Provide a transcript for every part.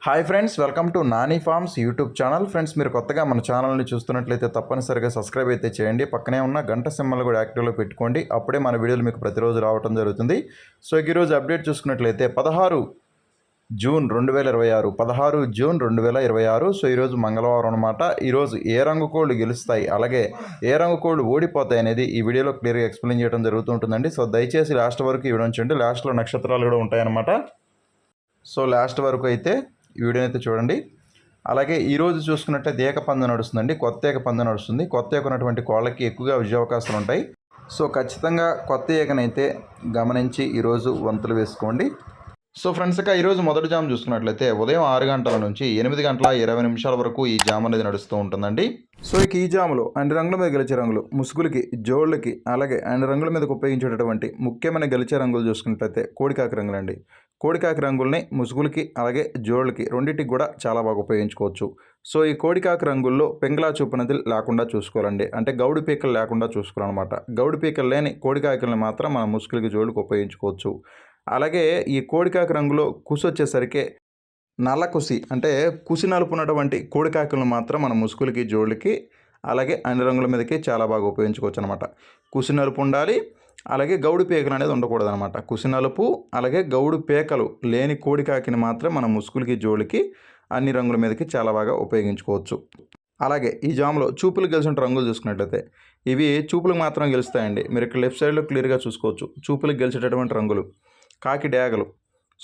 Hi friends, welcome to Nani forms YouTube channel. Friends, మీరు కొత్తగా మన ఛానల్ని చూస్తున్నట్లయితే తప్పనిసరిగా సబ్స్క్రైబ్ అయితే చేయండి. పక్కనే ఉన్న గంట సింబల్ కూడా యాక్టివ్లో పెట్టుకోండి. అప్పుడే మన వీడియోలు మీకు ప్రతిరోజు రావడం జరుగుతుంది. సో ఈరోజు అప్డేట్ చూసుకున్నట్లయితే 16 జూన్ 2026 16 జూన్ 2026. సో ఈరోజు మంగళవారం అనమాట. ఈరోజు ఏ రంగు కోళ్ళు గెలుస్తాయి, అలాగే ఏ రంగు కోళ్ళు ఓడిపోతాయి అనేది ఈ వీడియోలో క్లియర్గా ఎక్స్ప్లెయిన్ చేయడం జరుగుతుంటుందండి. సో దయచేసి లాస్ట్ వరకు ఈ వీడియో ఉంచండి. లాస్ట్లో నక్షత్రాలు కూడా ఉంటాయన్నమాట. సో లాస్ట్ వరకు అయితే ఈ వీడియోని అయితే చూడండి. అలాగే ఈరోజు చూసుకున్నట్లయితే ఏకపందెం నడుస్తుందండి. కొత్త ఏకపందెం నడుస్తుంది. కొత్త ఏక ఉన్నటువంటి కోళ్ళకి ఎక్కువగా విజయావకాశాలు ఉంటాయి. సో ఖచ్చితంగా కొత్త ఏకనైతే గమనించి ఈరోజు వంతులు వేసుకోండి. సో ఫ్రెండ్స్, ఇక ఈరోజు మొదటి జామ్ చూసుకున్నట్లయితే ఉదయం 6 గంటల నుంచి 8 గంటల 20 నిమిషాల వరకు ఈ జామ్ అనేది నడుస్తూ ఉంటుందండి. సో ఇక ఈ జాములో అన్ని రంగుల మీద గెలిచే రంగులు, ముసుగులకి, జోళ్ళకి, అలాగే అన్ని రంగుల మీదకు ఉపయోగించేటటువంటి ముఖ్యమైన గెలిచే రంగులు చూసుకున్నట్లయితే కోడికాకి రంగులండి. కోడికాకి రంగుల్ని ముసుగులకి అలాగే జోళ్ళకి రెండింటికి కూడా చాలా బాగా ఉపయోగించుకోవచ్చు. సో ఈ కోడికాకి రంగుల్లో పెంగళా చూపు అనేది లేకుండా చూసుకోవాలండి. అంటే గౌడు పీకలు లేకుండా చూసుకోవాలన్నమాట. గౌడు పీకలు లేని కోడికాకులను మాత్రం మనం ముసుగులకి, జోళ్ళకి ఉపయోగించుకోవచ్చు. అలాగే ఈ కోడికాకి రంగులో కుసి వచ్చేసరికి నల్ల కుసి, అంటే కుసి నలుపున్నటువంటి కోడికాకులను మాత్రం మన ముసుగులకి, జోళ్ళకి అలాగే అన్ని రంగుల మీదకి చాలా బాగా ఉపయోగించుకోవచ్చు అనమాట. కుసి నలుపు ఉండాలి, అలాగే గౌడు పేకలు అనేది ఉండకూడదు అనమాట. కుసి నలుపు అలాగే గౌడు పేకలు లేని కోడికాకిని మాత్రం మన ముసుగులకి, జోళ్ళకి అన్ని రంగుల మీదకి చాలా బాగా ఉపయోగించుకోవచ్చు. అలాగే ఈ జామ్లో చూపులు గెలిచిన రంగులు చూసుకున్నట్లయితే ఇవి చూపులకు మాత్రం గెలుస్తాయండి. మీరు ఇక్కడ లెఫ్ట్ సైడ్లో క్లియర్గా చూసుకోవచ్చు. చూపులకు గెలిచేటటువంటి రంగులు కాకి డేగలు,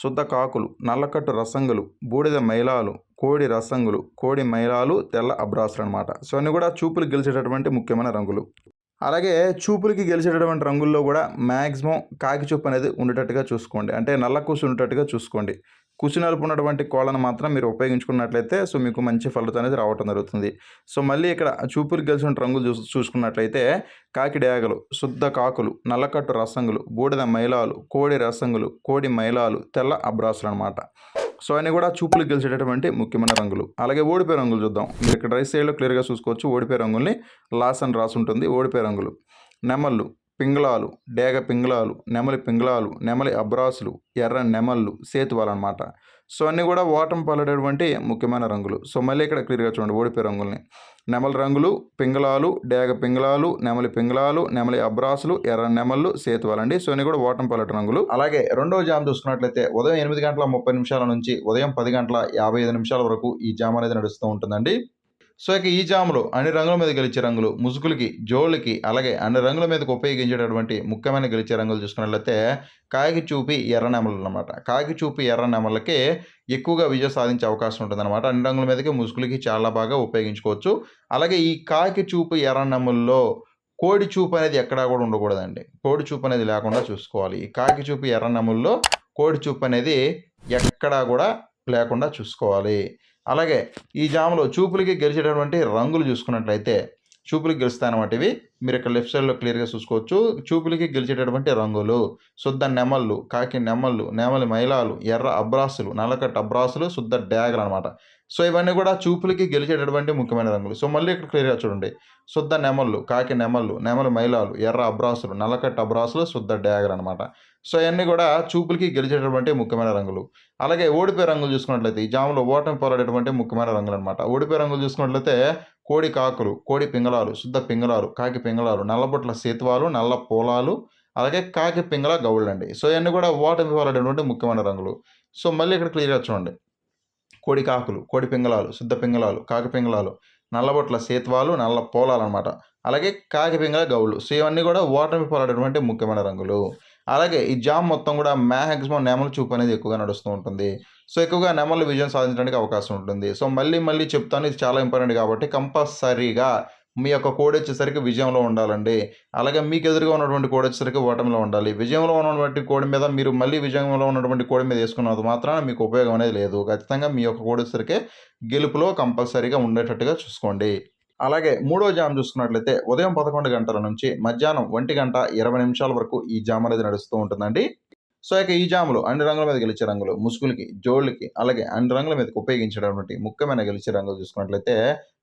శుద్ధ కాకులు, నల్లకట్టు రసంగులు, బూడిద మైలాలు, కోడి రసంగులు, కోడి మైలాలు, తెల్ల అబ్రాసులు అనమాట. సో అన్నీ కూడా చూపులకు గెలిచేటటువంటి ముఖ్యమైన రంగులు. అలాగే చూపులకి గెలిచేటటువంటి రంగుల్లో కూడా మ్యాక్సిమం కాకి చూపు అనేది ఉండేటట్టుగా చూసుకోండి. అంటే నల్ల కూసు ఉండేటట్టుగా చూసుకోండి. కుసి నలుపు ఉన్నటువంటి కోళ్ళను మాత్రం మీరు ఉపయోగించుకున్నట్లయితే సో మీకు మంచి ఫలితం అనేది రావటం జరుగుతుంది. సో మళ్ళీ ఇక్కడ చూపులకు గెలిచిన రంగులు చూసుకున్నట్లయితే కాకి డేగలు, శుద్ధ కాకులు, నల్లకట్టు రసంగులు, బూడిద మైలాలు, కోడి రసంగులు, కోడి మైలాలు, తెల్ల అబ్రాసులు అనమాట. సో అన్నీ కూడా చూపులకు గెలిచేటటువంటి ముఖ్యమైన రంగులు. అలాగే ఓడిపోయే రంగులు చూద్దాం. మీరు ఇక్కడ రైట్ సైడ్లో క్లియర్గా చూసుకోవచ్చు. ఓడిపోయే రంగుల్ని లాస్ అని రాసి ఉంటుంది. ఓడిపోయే రంగులు నెమళ్ళు, పింగళాలు, డేగ పింగళాలు, నెమలి పింగళాలు, నెమలి అబ్రాసులు, ఎర్ర నెమళ్ళు, సేతువాలు అనమాట. సో అన్నీ కూడా ఓటమి పాలడేటువంటి ముఖ్యమైన రంగులు. సో మళ్ళీ ఇక్కడ క్లియర్గా చూడండి ఓడిపోయే రంగుల్ని. నెమలి రంగులు, పింగళాలు, డేగ పింగళాలు, నెమలి పింగళాలు, నెమలి అబ్రాసులు, ఎర్ర నెమళ్ళు, సేతువాలండి. సో అన్నీ కూడా ఓటమి పాలట రంగులు. అలాగే రెండవ జామ్ చూసుకున్నట్లయితే ఉదయం 8 గంటల 30 నిమిషాల నుంచి ఉదయం 10 గంటల 55 నిమిషాల వరకు ఈ జామ్ అనేది నడుస్తూ ఉంటుందండి. సో ఇక ఈ జాములో అన్ని రంగుల మీద గెలిచే రంగులు, ముసుగులకి, జోళ్ళకి అలాగే అన్ని రంగుల మీదకి ఉపయోగించేటటువంటి ముఖ్యమైన గెలిచే రంగులు చూసుకున్నట్లయితే కాకి చూపి ఎర్ర నెమలు అనమాట. కాకి చూపి ఎర్ర నెమలకి ఎక్కువగా విజయం సాధించే అవకాశం ఉంటుందన్నమాట. అన్ని రంగుల మీదకి, ముసుగులకి చాలా బాగా ఉపయోగించుకోవచ్చు. అలాగే ఈ కాకి చూపు ఎర్ర నెమల్లో కోడి చూపు అనేది ఎక్కడా కూడా ఉండకూడదండి. కోడి చూపు అనేది లేకుండా చూసుకోవాలి. ఈ కాకి చూపు ఎర్ర నెమల్లో కోడి చూపు అనేది ఎక్కడా కూడా లేకుండా చూసుకోవాలి. అలాగే ఈ జాములో చూపులకి గెలిచేటటువంటి రంగులు చూసుకున్నట్లయితే చూపులకి గెలుస్తాయన్నమాట. ఇవి మీరు ఇక్కడ లెఫ్ట్ సైడ్లో క్లియర్గా చూసుకోవచ్చు. చూపులకి గెలిచేటటువంటి రంగులు శుద్ధ నెమళ్ళు, కాకి నెమళ్ళు, నెమలి మైలాలు, ఎర్ర అబ్రాసులు, నల్లకట్టు అబ్రాసులు, శుద్ధ డేగలు అనమాట. సో ఇవన్నీ కూడా చూపులకి గెలిచేటటువంటి ముఖ్యమైన రంగులు. సో మళ్ళీ ఇక్కడ క్లియర్గా చూడండి. శుద్ధ నెమళ్ళు, కాకి నెమళ్ళు, నెమలి మైలాలు, ఎర్ర అబ్రాసులు, నల్లకట్టు అబ్రాసులు, శుద్ధ డేగలు అనమాట. సో ఇవన్నీ కూడా చూపులకి గెలిచేటటువంటి ముఖ్యమైన రంగులు. అలాగే ఓడిపోయే రంగులు చూసుకున్నట్లయితే ఈ జాములో ఓటమి పోరాడేటువంటి ముఖ్యమైన రంగులు అనమాట. ఓడిపోయే రంగులు చూసుకున్నట్లయితే కోడి కాకులు, కోడి పింగళాలు, శుద్ధ పింగళాలు, కాకి పింగళాలు, నల్లబొట్ల సేతువాలు, నల్ల పోలాలు, అలాగే కాకి పింగళ గౌళ్ళండి. సో ఇవన్నీ కూడా ఓటమి పోరాడేటువంటి ముఖ్యమైన రంగులు. సో మళ్ళీ ఇక్కడ క్లియర్గా చూడండి. కోడి కాకులు, కోడి పింగళాలు, శుద్ధ పింగళాలు, కాకి పింగళాలు, నల్లబొట్ల సేతువాలు, నల్ల పోలాలు అనమాట. అలాగే కాకి పింగళ గౌళ్ళు. సో ఇవన్నీ కూడా ఓటమి పోరాడేటువంటి ముఖ్యమైన రంగులు. అలాగే ఈ జామ్ మొత్తం కూడా మ్యాక్సిమం నెమలి చూపు అనేది ఎక్కువగా నడుస్తూ ఉంటుంది. సో ఎక్కువగా నెమళ్ళు విజయం సాధించడానికి అవకాశం ఉంటుంది. సో మళ్ళీ చెప్తాను, ఇది చాలా ఇంపార్టెంట్ కాబట్టి కంపల్సరీగా మీ యొక్క కోడి వచ్చేసరికి విజయంలో ఉండాలండి. అలాగే మీకు ఎదురుగా ఉన్నటువంటి కోడి వచ్చేసరికి ఓటమిలో ఉండాలి. విజయంలో ఉన్నటువంటి కోడి మీద మీరు మళ్ళీ విజయంలో ఉన్నటువంటి కోడి మీద వేసుకున్నంత మాత్రాన మీకు ఉపయోగం అనేది లేదు. ఖచ్చితంగా మీ యొక్క కోడి వచ్చేసరికి గెలుపులో కంపల్సరీగా ఉండేటట్టుగా చూసుకోండి. అలాగే మూడో జామ్ చూసుకున్నట్లయితే ఉదయం 11 గంటల నుంచి మధ్యాహ్నం 1 గంట 20 నిమిషాల వరకు ఈ జామ్ అనేది నడుస్తూ ఉంటుందండి. సో ఇక ఈ జాములు అన్ని రంగుల మీద గెలిచే రంగులు, ముసుగులకి, జోళ్ళకి అలాగే అన్ని రంగుల మీదకి ఉపయోగించేటటువంటి ముఖ్యమైన గెలిచే రంగులు చూసుకున్నట్లయితే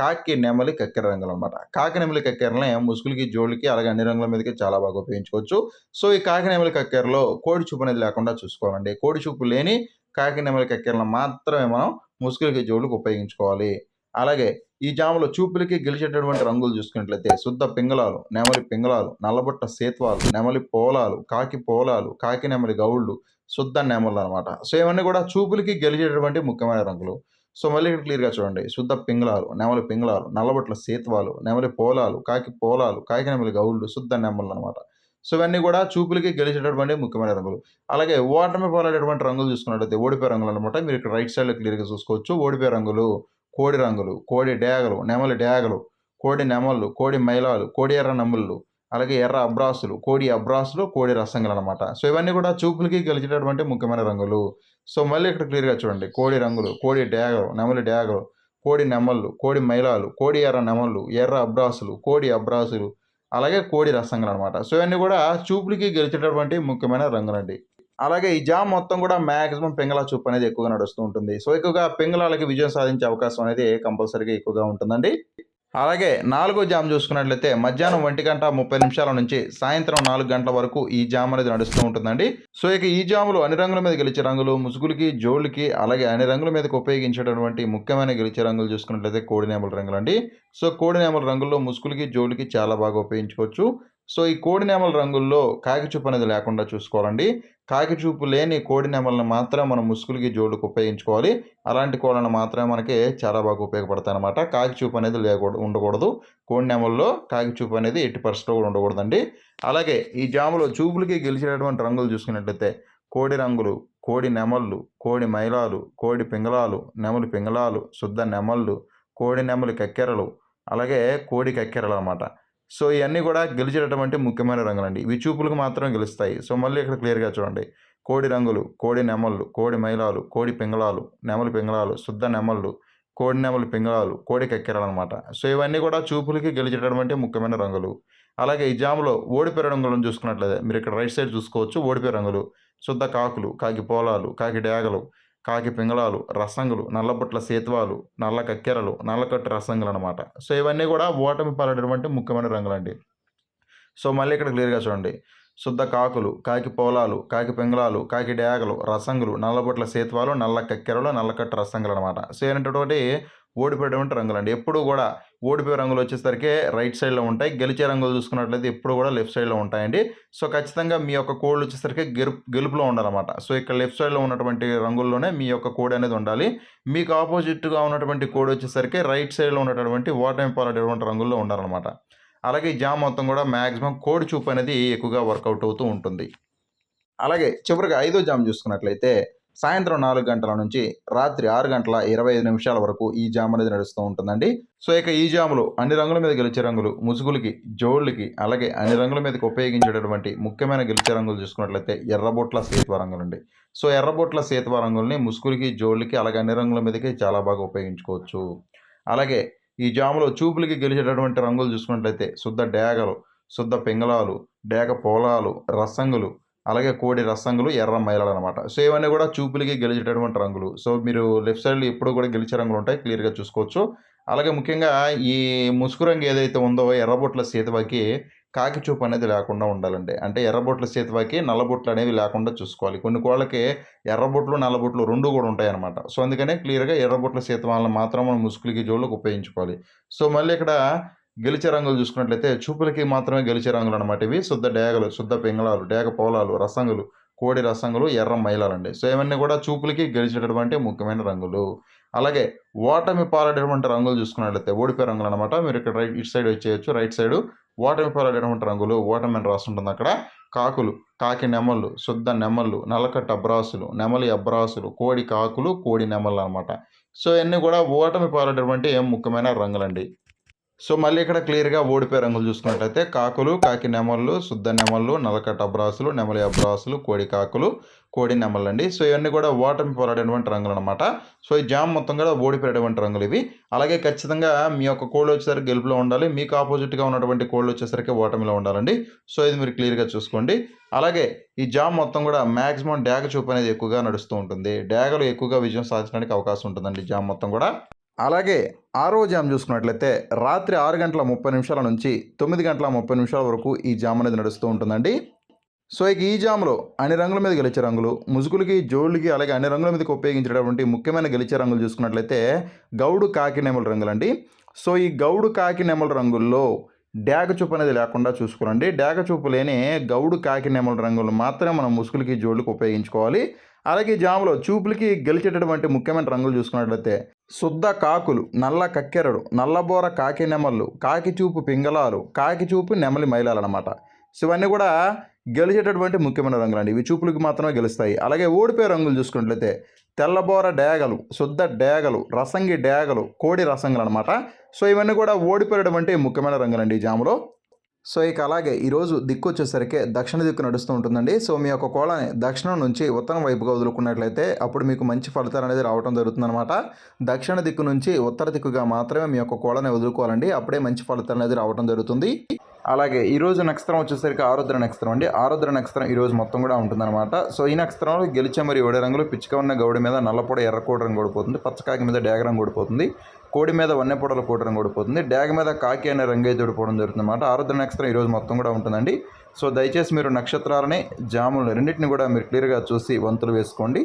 కాకి, నెమలి, కక్కెర రంగులు అనమాట. కాకి, నెమలి, కక్కెరలనే ముసుగులకి, జోళ్ళకి అలాగే అన్ని రంగుల మీదకి చాలా బాగా ఉపయోగించుకోవచ్చు. సో ఈ కాకి, నెమలి, కక్కెరలో కోడి చూపు అనేది లేకుండా చూసుకోవాలండి. కోడి చూపు లేని కాకి నెమలి కక్కెరలను మాత్రమే మనం ముసుగులకి జోళ్ళకి ఉపయోగించుకోవాలి. అలాగే ఈ జాములో చూపులకి గెలిచేటటువంటి రంగులు చూసుకున్నట్లయితే శుద్ధ పింగళాలు, నెమలి పింగళాలు, నల్లబుట్ట సేత్వాలు, నెమలి పోలాలు, కాకి పోలాలు, కాకి నెమలి గౌళ్ళు, శుద్ధ నెమళ్ళు అనమాట. సో ఇవన్నీ కూడా చూపులకి గెలిచేటటువంటి ముఖ్యమైన రంగులు. సో మళ్ళీ ఇక్కడ క్లియర్‌గా చూడండి. శుద్ధ పింగళాలు, నెమలి పింగళాలు, నల్లబొట్ల సేత్వాలు, నెమలి పోలాలు, కాకి పోలాలు, కాకి నెమలి గౌళ్ళు, శుద్ధ నెమళ్ళనమాట. సో ఇవన్నీ కూడా చూపులకి గెలిచేటటువంటి ముఖ్యమైన రంగులు. అలాగే ఓటమి పాలైనటువంటి రంగులు చూసుకున్నట్లయితే ఓడిపోయే రంగులనమాట. మీరు ఇక్కడ రైట్ సైడ్‌లో క్లియర్‌గా చూసుకోవచ్చు. ఓడిపోయే రంగులు కోడి రంగులు, కోడి డేగలు, నెమలి డేగలు, కోడి నెమళ్ళు, కోడి మైలాలు, కోడి ఎర్ర నెమళ్ళు, అలాగే ఎర్ర అబ్రాసులు, కోడి అబ్రాసులు, కోడి రసంగులనమాట. సో ఇవన్నీ కూడా చూపులకి గెలిచేటటువంటి ముఖ్యమైన రంగులు. సో మళ్ళీ ఇక్కడ క్లియర్‌గా చూడండి. కోడి రంగులు, కోడి డేగలు, నెమలి డేగలు, కోడి నెమళ్ళు, కోడి మైలాలు, కోడి ఎర్ర నెమళ్ళు, ఎర్ర అబ్రాసులు, కోడి అబ్రాసులు, అలాగే కోడి రసంగులనమాట. సో ఇవన్నీ కూడా చూపులకి గెలిచేటటువంటి ముఖ్యమైన రంగులండి. అలాగే ఈ జామ్ మొత్తం కూడా మాక్సిమం పింగళ చూపు అనేది ఎక్కువగా నడుస్తూ ఉంటుంది. సో ఎక్కువగా పింగళాలకి విజయం సాధించే అవకాశం అనేది కంపల్సరీగా ఎక్కువగా ఉంటుందండి. అలాగే నాలుగో జామ్ చూసుకున్నట్లయితే మధ్యాహ్నం 1:30 నుంచి సాయంత్రం 4 గంటల వరకు ఈ జామ్ అనేది నడుస్తూ ఉంటుందండి. సో ఇక ఈ జాములు అన్ని రంగుల మీద గెలిచే రంగులు, ముసుగులకి, జోళ్ళకి, అలాగే అన్ని రంగుల మీదకి ఉపయోగించేటటువంటి ముఖ్యమైన గెలిచే రంగులు చూసుకున్నట్లయితే కోడి నెమలి రంగులండి. సో కోడి నెమలి రంగుల్లో ముసుగులకి, జోళ్ళకి చాలా బాగా ఉపయోగించుకోవచ్చు. సో ఈ కోడి నెమలి రంగుల్లో కాకి చూపు అనేది లేకుండా చూసుకోవాలండి. కాకి చూపు లేని కోడి నెమలను మాత్రం మనం ముసుగులకి, జోళ్ళకి ఉపయోగించుకోవాలి. అలాంటి కోళ్ళను మాత్రమే మనకి చాలా బాగా ఉపయోగపడతాయన్నమాట. కాకి చూపు అనేది ఉండకూడదు. కోడి నెమల్లో కాకి చూపు అనేది ఎట్టి పరిస్థితుల్లో కూడా ఉండకూడదండి. అలాగే ఈ జాములో చూపులకి గెలిచేటటువంటి రంగులు చూసుకున్నట్లయితే కోడి రంగులు, కోడి నెమళ్ళు, కోడి మైలాలు, కోడి పింగళాలు, నెమలి పింగళాలు, శుద్ధ నెమళ్ళు, కోడి నెమలి కక్కెరలు, అలాగే కోడి కక్కెరలు అనమాట. సో ఇవన్నీ కూడా గెలిచేటటువంటి ముఖ్యమైన రంగులండి. ఇవి చూపులకు మాత్రం గెలుస్తాయి. సో మళ్ళీ ఇక్కడ క్లియర్‌గా చూడండి. కోడి రంగులు, కోడి నెమళ్ళు, కోడి మైలాలు, కోడి పింగళాలు, నెమలి పింగళాలు, శుద్ధ నెమళ్ళు, కోడి నెమలి పింగళాలు, కోడి కక్కెరలనమాట. సో ఇవన్నీ కూడా చూపులకి గెలిచేటటువంటి ముఖ్యమైన రంగులు. అలాగే ఈ జాములో ఓడిపోయే రంగులను చూసుకున్నట్లయితే మీరు ఇక్కడ రైట్ సైడ్ చూసుకోవచ్చు. ఓడిపోయే రంగులు శుద్ధ కాకులు, కాకి పోలాలు, కాకి డేగలు, కాకి పింగళాలు, రసంగులు, నల్లబుట్ల సేతువాలు, నల్ల కక్కెరలు, నల్లకట్టు రసంగులు అనమాట. సో ఇవన్నీ కూడా ఓటమి పాలైనటువంటి ముఖ్యమైన రంగులండి. సో మళ్ళీ ఇక్కడ క్లియర్‌గా చూడండి. శుద్ధ కాకులు, కాకి పోలాలు, కాకి పింగళాలు, కాకి డేగలు, రసంగులు, నల్లబొట్ల సేతువాలు, నల్ల కక్కెరలు, నల్లకట్టు రసంగులు అనమాట. సో ఏంటంటే ఓడిపోయేటువంటి రంగులండి. ఎప్పుడూ కూడా ఓడిపోయే రంగులు వచ్చేసరికి రైట్ సైడ్‌లో ఉంటాయి. గెలిచే రంగులు చూసుకున్నట్లయితే ఎప్పుడు కూడా లెఫ్ట్ సైడ్‌లో ఉంటాయండి. సో ఖచ్చితంగా మీ యొక్క కోళ్ళు వచ్చేసరికి గెలుపులో ఉండాలన్నమాట. సో ఇక్కడ లెఫ్ట్ సైడ్‌లో ఉన్నటువంటి రంగుల్లోనే మీ యొక్క కోడి అనేది ఉండాలి. మీకు ఆపోజిట్‌గా ఉన్నటువంటి కోడి వచ్చేసరికి రైట్ సైడ్‌లో ఉన్నటువంటి ఓటమి పాలైనటువంటి రంగుల్లో ఉండాలన్నమాట. అలాగే ఈ జామ్ మొత్తం కూడా మాక్సిమం కోడి చూపు అనేది ఎక్కువగా వర్కౌట్ అవుతూ ఉంటుంది. అలాగే చివరిగా ఐదో జామ్ చూసుకున్నట్లయితే సాయంత్రం 4 గంటల నుంచి రాత్రి 6:25 వరకు ఈ జామ్ అనేది నడుస్తూ ఉంటుందండి. సో ఇక ఈ జాములో అన్ని రంగుల మీద గెలిచే రంగులు, ముసుగులకి, జోళ్ళకి, అలాగే అన్ని రంగుల మీదకి ఉపయోగించేటటువంటి ముఖ్యమైన గెలిచే రంగులు చూసుకున్నట్లయితే ఎర్రబొట్ల సేతువ రంగులండి. సో ఎర్రబొట్ల సేతువ రంగుల్ని ముసుగులకి, జోళ్ళకి, అలాగే అన్ని రంగుల మీదకి చాలా బాగా ఉపయోగించుకోవచ్చు. అలాగే ఈ జాములో చూపులకి గెలిచేటటువంటి రంగులు చూసుకున్నట్లయితే శుద్ధ డేగలు, శుద్ధ పింగళాలు, డేగ పోలాలు, రసంగులు, అలాగే కోడి రసంగులు, ఎర్ర మైలాలు అనమాట. సో ఇవన్నీ కూడా చూపులకి గెలిచేటటువంటి రంగులు. సో మీరు లెఫ్ట్ సైడ్‌లో ఎప్పుడు కూడా గెలిచే రంగులు ఉంటాయి. క్లియర్‌గా చూసుకోవచ్చు. అలాగే ముఖ్యంగా ఈ ముసుగు రంగు ఏదైతే ఉందో ఎర్రబొట్ల సేతువకి కాకి చూపు అనేది లేకుండా ఉండాలండి. అంటే ఎర్రబొట్ల సేతువకి నల్లబొట్లు అనేవి లేకుండా చూసుకోవాలి. కొన్ని కోళ్ళకి ఎర్రబొట్లు, నల్లబొట్లు 2 కూడా ఉంటాయన్నమాట. సో అందుకనే క్లియర్‌గా ఎర్రబొట్ల సేతువాలను మాత్రం మనం ముసుగులకి, జోళ్ళకి ఉపయోగించుకోవాలి. సో మళ్ళీ ఇక్కడ గెలిచే రంగులు చూసుకున్నట్లయితే చూపులకి మాత్రమే గెలిచే రంగులు అనమాట ఇవి. శుద్ధ డేగలు, శుద్ధ పింగళాలు, డేగ పోలాలు, రసంగులు, కోడి రసంగులు, ఎర్ర మైలాలండి. సో ఇవన్నీ కూడా చూపులకి గెలిచేటటువంటి ముఖ్యమైన రంగులు. అలాగే ఓటమి పాలైనటువంటి రంగులు చూసుకున్నట్లయితే ఓడిపోయే రంగులు అనమాట. మీరు ఇక్కడ ఇటు సైడ్ వచ్చేయచ్చు. రైట్ సైడు ఓటమి పాలైనటువంటి రంగులు, ఓటమి అని రాసుంటుంది అక్కడ. కాకులు, కాకి నెమళ్ళు, శుద్ధ నెమళ్ళు, నల్లకట్టు అబ్రాసులు, నెమలి అబ్రాసులు, కోడి కాకులు, కోడి నెమళ్ళు అనమాట. సో ఇవన్నీ కూడా ఓటమి పాలైనటువంటి ముఖ్యమైన రంగులండి. సో మళ్ళీ ఇక్కడ క్లియర్‌గా ఓడిపోయే రంగులు చూసుకున్నట్లయితే కాకులు, కాకి నెమళ్ళు, శుద్ధ నెమళ్ళు, నల్లకట్ట అబ్రాసులు, నెమలి అబ్రాసులు, కోడి కాకులు, కోడి నెమళ్ళండి. సో ఇవన్నీ కూడా ఓటమి పాలైనటువంటి రంగులనమాట. సో ఈ జామ్ మొత్తం కూడా ఓడిపోయేటువంటి రంగులు ఇవి. అలాగే ఖచ్చితంగా మీ యొక్క కోళ్ళు వచ్చేసరికి గెలుపులో ఉండాలి. మీకు ఆపోజిట్‌గా ఉన్నటువంటి కోళ్ళు వచ్చేసరికి ఓటమిలో ఉండాలండి. సో ఇది మీరు క్లియర్‌గా చూసుకోండి. అలాగే ఈ జామ్ మొత్తం కూడా మాక్సిమం డేగ చూపు అనేది ఎక్కువగా నడుస్తూ ఉంటుంది. డేగలు ఎక్కువగా విజయం సాధించడానికి అవకాశం ఉంటుందండి ఈ జామ్ మొత్తం కూడా. అలాగే ఆరో జామ్ చూసుకున్నట్లయితే రాత్రి 6:30 నుంచి 9:30 వరకు ఈ జామ్ అనేది నడుస్తూ ఉంటుందండి. సో ఇక ఈ జామ్లో అన్ని రంగుల మీద గెలిచే రంగులు, ముసుగులకి, జోళ్ళకి, అలాగే అన్ని రంగుల మీదకి ఉపయోగించేటటువంటి ముఖ్యమైన గెలిచే రంగులు చూసుకున్నట్లయితే గౌడు కాకి నెమల రంగులండి. సో ఈ గౌడు కాకి నెమల రంగుల్లో డ్యాగ చూపు అనేది లేకుండా చూసుకోవాలండి. డ్యాగ చూపు లేని గౌడు కాకి నెమల రంగులు మాత్రమే మనం ముసుగులకి, జోళ్ళకి ఉపయోగించుకోవాలి. అలాగే ఈ జాములో చూపులకి గెలిచేటటువంటి ముఖ్యమైన రంగులు చూసుకున్నట్లయితే శుద్ధ కాకులు, నల్ల కక్కెరడు, నల్లబోర కాకి నెమళ్ళు, కాకి చూపు పింగళాలు, కాకి చూపు నెమలి మైలాలు అనమాట. సో ఇవన్నీ కూడా గెలిచేటటువంటి ముఖ్యమైన రంగులు అండి. ఇవి చూపులకు మాత్రమే గెలుస్తాయి. అలాగే ఓడిపోయే రంగులు చూసుకున్నట్లయితే తెల్లబోర డేగలు, శుద్ధ డేగలు, రసంగి డేగలు, కోడి రసంగులు అనమాట. సో ఇవన్నీ కూడా ఓడిపోయేటువంటి ముఖ్యమైన రంగులండి ఈ జాములో. సో ఇక అలాగే ఈరోజు దిక్కు వచ్చేసరికి దక్షిణ దిక్కు నడుస్తూ ఉంటుందండి. సో మీ యొక్క కోళ్ళని దక్షిణం నుంచి ఉత్తరం వైపుగా వదులుకున్నట్లయితే అప్పుడు మీకు మంచి ఫలితాలు అనేది రావడం జరుగుతుందన్నమాట. దక్షిణ దిక్కు నుంచి ఉత్తర దిక్కుగా మాత్రమే మీ యొక్క కోళ్ళని వదులుకోవాలండి. అప్పుడే మంచి ఫలితాలు అనేది రావడం జరుగుతుంది. అలాగే ఈరోజు నక్షత్రం వచ్చేసరికి ఆరుద్ర నక్షత్రం అండి. ఆరుద్ర నక్షత్రం ఈరోజు మొత్తం కూడా ఉంటుందన్నమాట. సో ఈ నక్షత్రంలో గెలిచే మరియు ఓడే రంగులు పిచ్చిక ఉన్న గౌడి మీద నల్లపొడ ఎర్రకోడి రంగు ఓడిపోతుంది, పచ్చకాకి మీద డేగ రంగు ఓడిపోతుంది, కోడి మీద వన్నెపొడల కోడి రంగు ఓడిపోతుంది, డేగ మీద కాకి అనే రంగు అయితే ఓడిపోవడం జరుగుతుందన్నమాట. ఆరుద్ర నక్షత్రం ఈరోజు మొత్తం కూడా ఉంటుందండి. సో దయచేసి మీరు నక్షత్రాలని, జాములను రెండింటిని కూడా మీరు క్లియర్గా చూసి వంతులు వేసుకోండి.